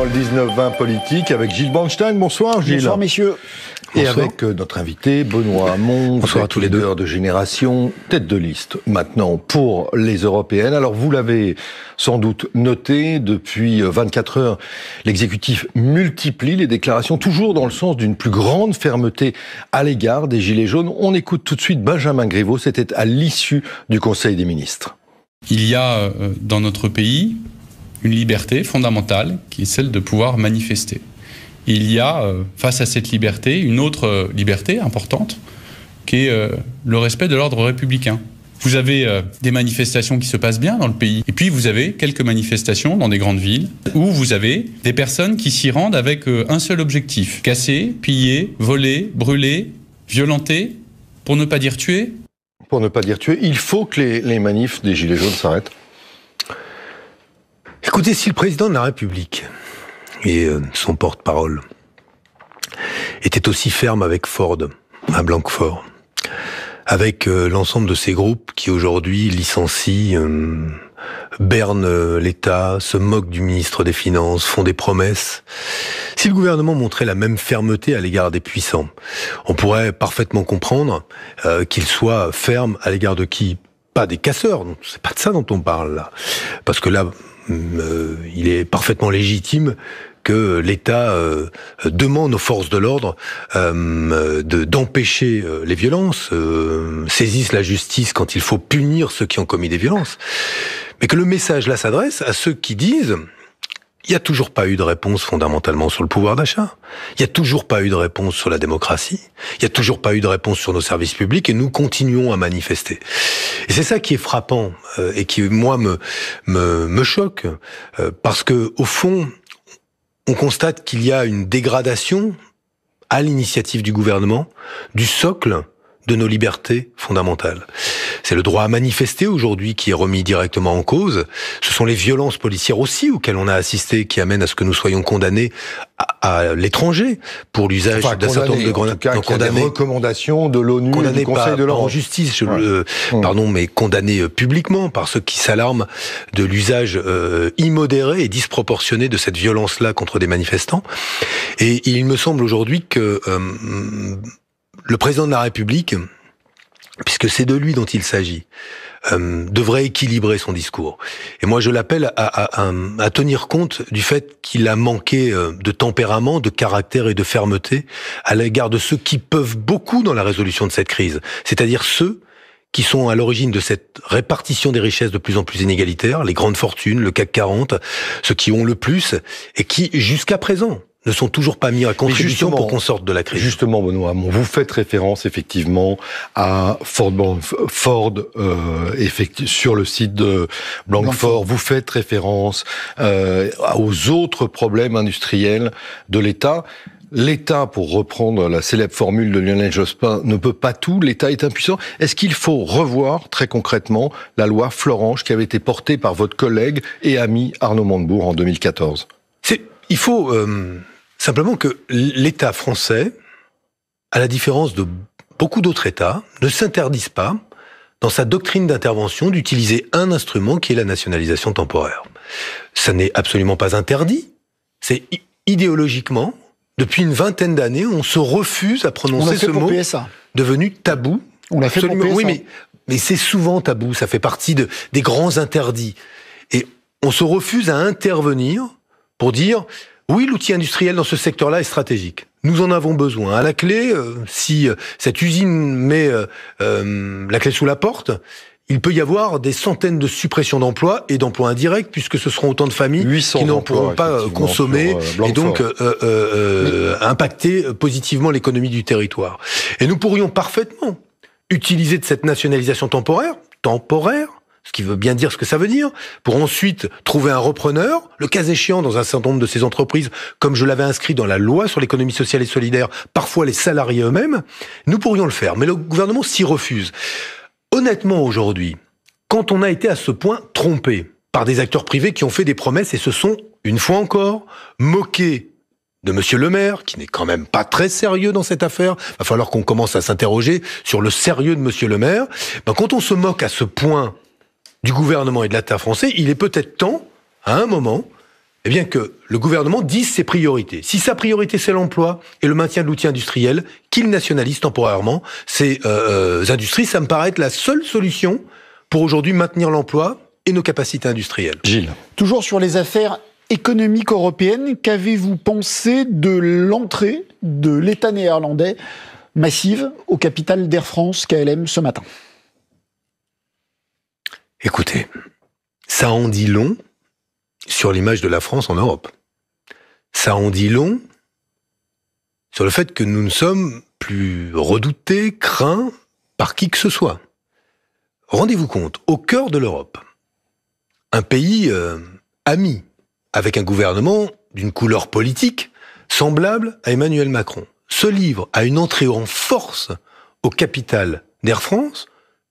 le 19-20 politique avec Gilles Bornstein. Bonsoir Gilles. Bonsoir messieurs. Et avec notre invité Benoît Hamon. Bonsoir à tous les deux. De génération, tête de liste maintenant pour les européennes. Alors vous l'avez sans doute noté, depuis 24 heures, l'exécutif multiplie les déclarations, toujours dans le sens d'une plus grande fermeté à l'égard des Gilets jaunes. On écoute tout de suite Benjamin Griveaux, c'était à l'issue du Conseil des ministres. Il y a dans notre pays une liberté fondamentale qui est celle de pouvoir manifester. Il y a, face à cette liberté, une autre liberté importante, qui est le respect de l'ordre républicain. Vous avez des manifestations qui se passent bien dans le pays, et puis vous avez quelques manifestations dans des grandes villes, où vous avez des personnes qui s'y rendent avec un seul objectif: casser, piller, voler, brûler, violenter, pour ne pas dire tuer. Pour ne pas dire tuer, il faut que les manifs des Gilets jaunes s'arrêtent. Écoutez, si le président de la République et son porte-parole étaient aussi fermes avec Ford, à Blanquefort, avec l'ensemble de ces groupes qui aujourd'hui licencient, bernent l'État, se moquent du ministre des Finances, font des promesses. Si le gouvernement montrait la même fermeté à l'égard des puissants, on pourrait parfaitement comprendre qu'il soit ferme à l'égard de qui? Pas des casseurs, c'est pas de ça dont on parle là. Parce que là, il est parfaitement légitime que l'État demande aux forces de l'ordre d'empêcher les violences, saisisse la justice quand il faut punir ceux qui ont commis des violences. Mais que le message là s'adresse à ceux qui disent: il n'y a toujours pas eu de réponse fondamentalement sur le pouvoir d'achat. Il n'y a toujours pas eu de réponse sur la démocratie. Il n'y a toujours pas eu de réponse sur nos services publics et nous continuons à manifester. Et c'est ça qui est frappant et qui, moi, me choque parce que, au fond, on constate qu'il y a une dégradation à l'initiative du gouvernement du socle de nos libertés fondamentales. C'est le droit à manifester aujourd'hui qui est remis directement en cause. Ce sont les violences policières aussi auxquelles on a assisté qui amènent à ce que nous soyons condamnés à l'étranger pour l'usage d'un certain nombre de grenades. Condamnés. Recommandations de l'ONU et du Conseil de l'Europe. En justice, pardon, mais condamnés publiquement par ceux qui s'alarment de l'usage immodéré et disproportionné de cette violence-là contre des manifestants. Et il me semble aujourd'hui que le président de la République, puisque c'est de lui dont il s'agit, devrait équilibrer son discours. Et moi, je l'appelle à tenir compte du fait qu'il a manqué de tempérament, de caractère et de fermeté à l'égard de ceux qui peuvent beaucoup dans la résolution de cette crise, c'est-à-dire ceux qui sont à l'origine de cette répartition des richesses de plus en plus inégalitaire, les grandes fortunes, le CAC 40, ceux qui ont le plus, et qui, jusqu'à présent, ne sont toujours pas mis à contribution pour qu'on sorte de la crise. Justement, Benoît Hamon, vous faites référence effectivement à Ford sur le site de Blanquefort. Vous faites référence aux autres problèmes industriels de l'État. L'État, pour reprendre la célèbre formule de Lionel Jospin, ne peut pas tout, l'État est impuissant. Est-ce qu'il faut revoir très concrètement la loi Florange qui avait été portée par votre collègue et ami Arnaud Montebourg en 2014 ? Il faut simplement que l'État français, à la différence de beaucoup d'autres États, ne s'interdise pas, dans sa doctrine d'intervention, d'utiliser un instrument qui est la nationalisation temporaire. Ça n'est absolument pas interdit. C'est idéologiquement, depuis une vingtaine d'années, on se refuse à prononcer ce mot devenu tabou. On l'a fait pour PSA. Oui, mais c'est souvent tabou. Ça fait partie des grands interdits. Et on se refuse à intervenir pour dire: oui, l'outil industriel dans ce secteur-là est stratégique. Nous en avons besoin. À la clé, si cette usine met la clé sous la porte, il peut y avoir des centaines de suppressions d'emplois et d'emplois indirects, puisque ce seront autant de familles qui n'en pourront pas consommer et donc impacter positivement l'économie du territoire. Et nous pourrions parfaitement utiliser de cette nationalisation temporaire, ce qui veut bien dire ce que ça veut dire, pour ensuite trouver un repreneur, le cas échéant dans un certain nombre de ces entreprises, comme je l'avais inscrit dans la loi sur l'économie sociale et solidaire, parfois les salariés eux-mêmes, nous pourrions le faire. Mais le gouvernement s'y refuse. Honnêtement, aujourd'hui, quand on a été à ce point trompé par des acteurs privés qui ont fait des promesses et se sont, une fois encore, moqués de Monsieur le maire, qui n'est quand même pas très sérieux dans cette affaire, il va falloir qu'on commence à s'interroger sur le sérieux de Monsieur le maire, quand on se moque à ce point du gouvernement et de l'État français, il est peut-être temps, à un moment, eh bien que le gouvernement dise ses priorités. Si sa priorité c'est l'emploi et le maintien de l'outil industriel, qu'il nationalise temporairement ces industries, ça me paraît être la seule solution pour aujourd'hui maintenir l'emploi et nos capacités industrielles. Gilles. Toujours sur les affaires économiques européennes, qu'avez-vous pensé de l'entrée de l'État néerlandais massive au capital d'Air France KLM ce matin? Écoutez, ça en dit long sur l'image de la France en Europe. Ça en dit long sur le fait que nous ne sommes plus redoutés, craints par qui que ce soit. Rendez-vous compte, au cœur de l'Europe, un pays ami, avec un gouvernement d'une couleur politique semblable à Emmanuel Macron, se livre à une entrée en force au capital d'Air France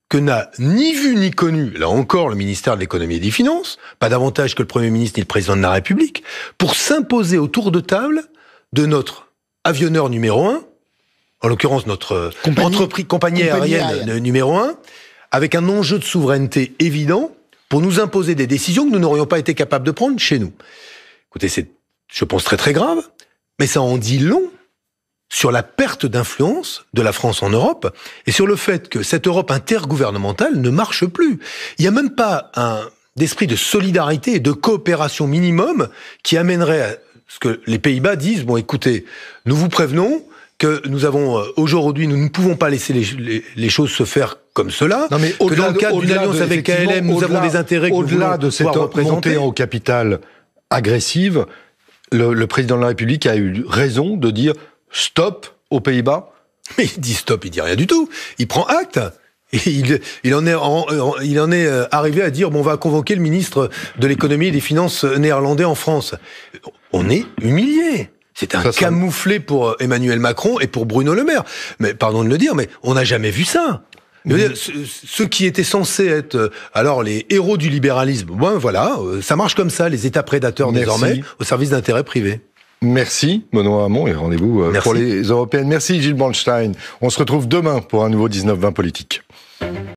que n'a ni vu ni connu, là encore, le ministère de l'économie et des finances, pas davantage que le Premier ministre ni le Président de la République, pour s'imposer autour de table de notre avionneur numéro 1, en l'occurrence notre compagnie aérienne numéro 1, avec un enjeu de souveraineté évident pour nous imposer des décisions que nous n'aurions pas été capables de prendre chez nous. Écoutez, c'est, je pense, très très grave, mais ça en dit long sur la perte d'influence de la France en Europe et sur le fait que cette Europe intergouvernementale ne marche plus. Il n'y a même pas d'esprit de solidarité et de coopération minimum qui amènerait à ce que les Pays-Bas disent, bon écoutez, nous vous prévenons que nous avons aujourd'hui, nous ne pouvons pas laisser les choses se faire comme cela. Non mais que dans le cadre d'une alliance avec KLM, nous avons des intérêts que nous voulons au-delà de cette montée au capital agressive, le président de la République a eu raison de dire stop aux Pays-Bas. Mais il dit stop, il dit rien du tout. Il prend acte. Et il en est arrivé à dire bon, on va convoquer le ministre de l'économie et des finances néerlandais en France. On est humilié. C'est un camouflet pour Emmanuel Macron et pour Bruno Le Maire. Mais pardon de le dire, mais on n'a jamais vu ça. Ceux qui étaient censés être alors les héros du libéralisme, ben voilà, ça marche comme ça, les États prédateurs désormais au service d'intérêts privés. Merci Benoît Hamon et rendez-vous pour les Européennes. Merci Gilles Bronstein. On se retrouve demain pour un nouveau 19-20 politique.